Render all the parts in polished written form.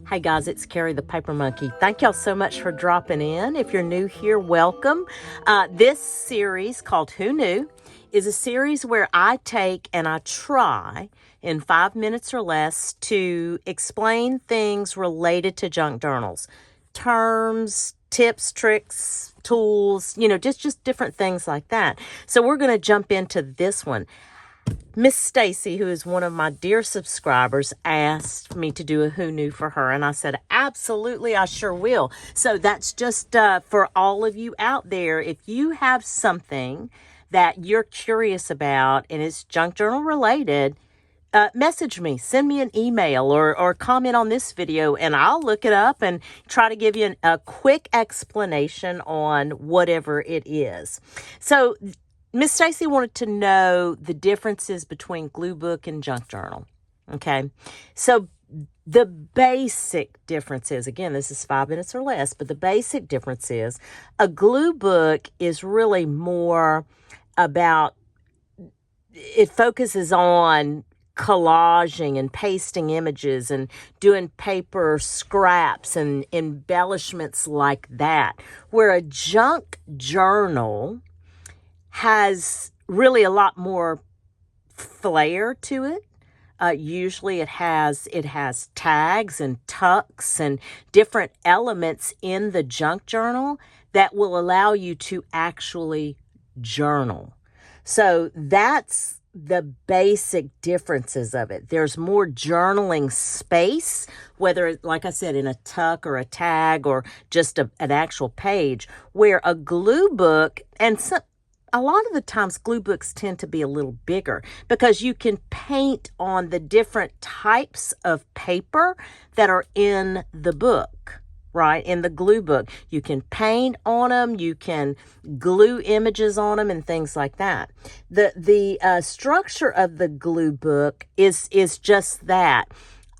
Hey guys, it's Carrie the Paper Monkey. Thank y'all so much for dropping in. If you're new here, welcome. This series called Who Knew is a series where I take and I try in 5 minutes or less to explain things related to junk journals. Terms, tips, tricks, tools, just different things like that. So we're going to jump into this one. Miss Stacy, who is one of my dear subscribers, asked me to do a Who Knew for her, and I said, absolutely, I sure will. So that's just for all of you out there. If you have something that you're curious about and it's junk journal related, message me, send me an email or comment on this video, and I'll look it up and try to give you a quick explanation on whatever it is. So Miss Stacy wanted to know the differences between glue book and junk journal. Okay. So the basic difference is, again, this is 5 minutes or less, but the basic difference is a glue book is really more about, it focuses on collaging and pasting images and doing paper scraps and embellishments like that, where a junk journal has really a lot more flair to it. Usually it has tags and tucks and different elements in the junk journal that will allow you to actually journal. So that's the basic differences of it. There's more journaling space, whether, like I said, in a tuck or a tag or just an actual page, where a glue book, and a lot of the times glue books tend to be a little bigger because you can paint on the different types of paper that are in the book, right? In the glue book, you can paint on them, you can glue images on them and things like that. The structure of the glue book is just that.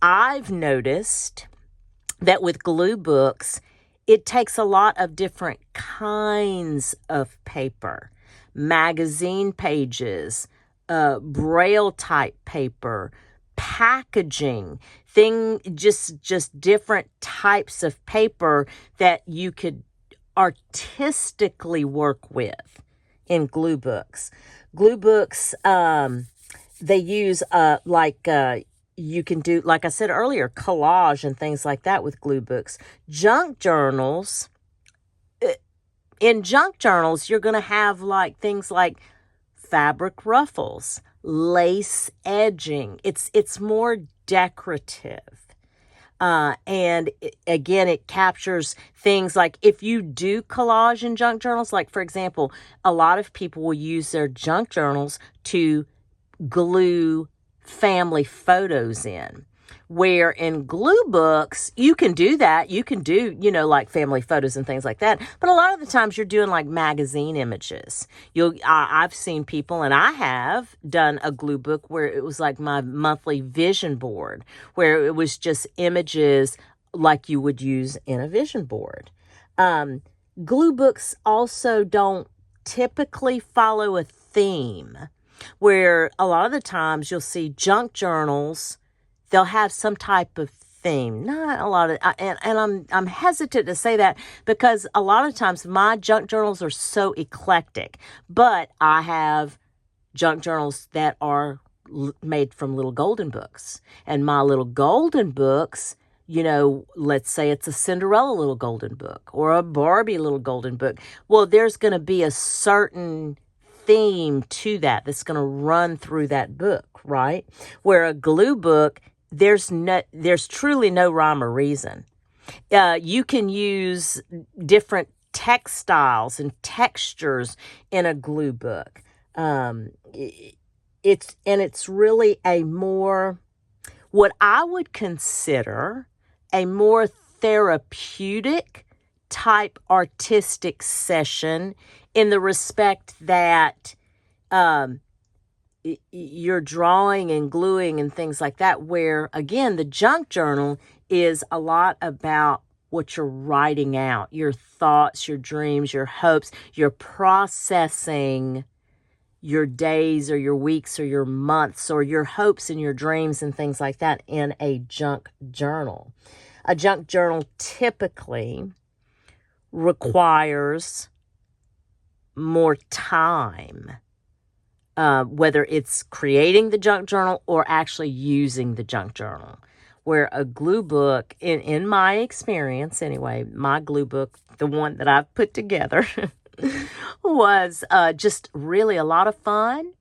I've noticed that with glue books, it takes a lot of different kinds of paper. Magazine pages, braille type paper, packaging, just different types of paper that you could artistically work with in glue books. Glue books, they use you can do, like I said earlier, collage and things like that with glue books. Junk journals. In junk journals, you're going to have things like fabric ruffles, lace edging. It's more decorative. And again, it captures things like, if you do collage in junk journals, like for example, a lot of people will use their junk journals to glue family photos in. Where in glue books, you can do that. You can do, like family photos and things like that. But a lot of the times you're doing like magazine images. I've seen people, and I have done a glue book where it was like my monthly vision board, where it was just images like you would use in a vision board. Glue books also don't typically follow a theme, where a lot of the times you'll see junk journals, they'll have some type of theme. Not a lot of, and I'm hesitant to say that because a lot of times my junk journals are so eclectic. But I have junk journals that are made from little golden books, and my little golden books, let's say it's a Cinderella little golden book or a Barbie little golden book. Well, there's going to be a certain theme to that's going to run through that book, right? Where a glue book, there's truly no rhyme or reason. You can use different textiles and textures in a glue book. It's really a more, what I would consider a more therapeutic type artistic session, in the respect that you're drawing and gluing and things like that, where, again, the junk journal is a lot about what you're writing out, your thoughts, your dreams, your hopes. You're processing your days or your weeks or your months or your hopes and your dreams and things like that in a junk journal. A junk journal typically requires more time, whether it's creating the junk journal or actually using the junk journal. Where a glue book, in my experience anyway, my glue book, the one that I've put together, was just really a lot of fun.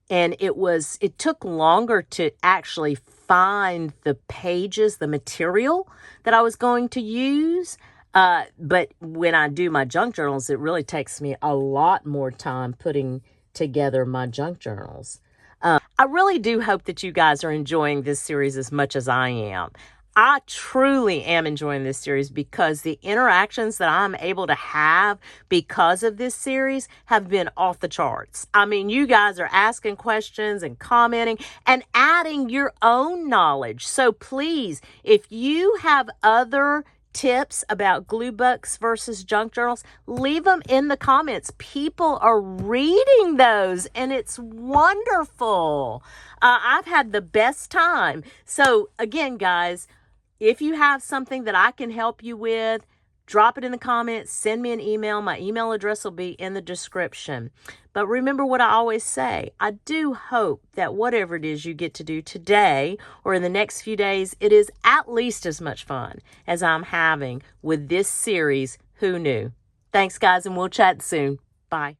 And it took longer to actually find the pages, the material that I was going to use. But when I do my junk journals, it really takes me a lot more time putting together my junk journals. I really do hope that you guys are enjoying this series as much as I am. I truly am enjoying this series because the interactions that I'm able to have because of this series have been off the charts. I mean, you guys are asking questions and commenting and adding your own knowledge. So please, if you have other tips about glue books versus junk journals, leave them in the comments. People are reading those and it's wonderful. I've had the best time. So again, guys, if you have something that I can help you with, drop it in the comments, send me an email. My email address will be in the description. But remember what I always say. I do hope that whatever it is you get to do today or in the next few days, it is at least as much fun as I'm having with this series, Who Knew? Thanks, guys, and we'll chat soon. Bye.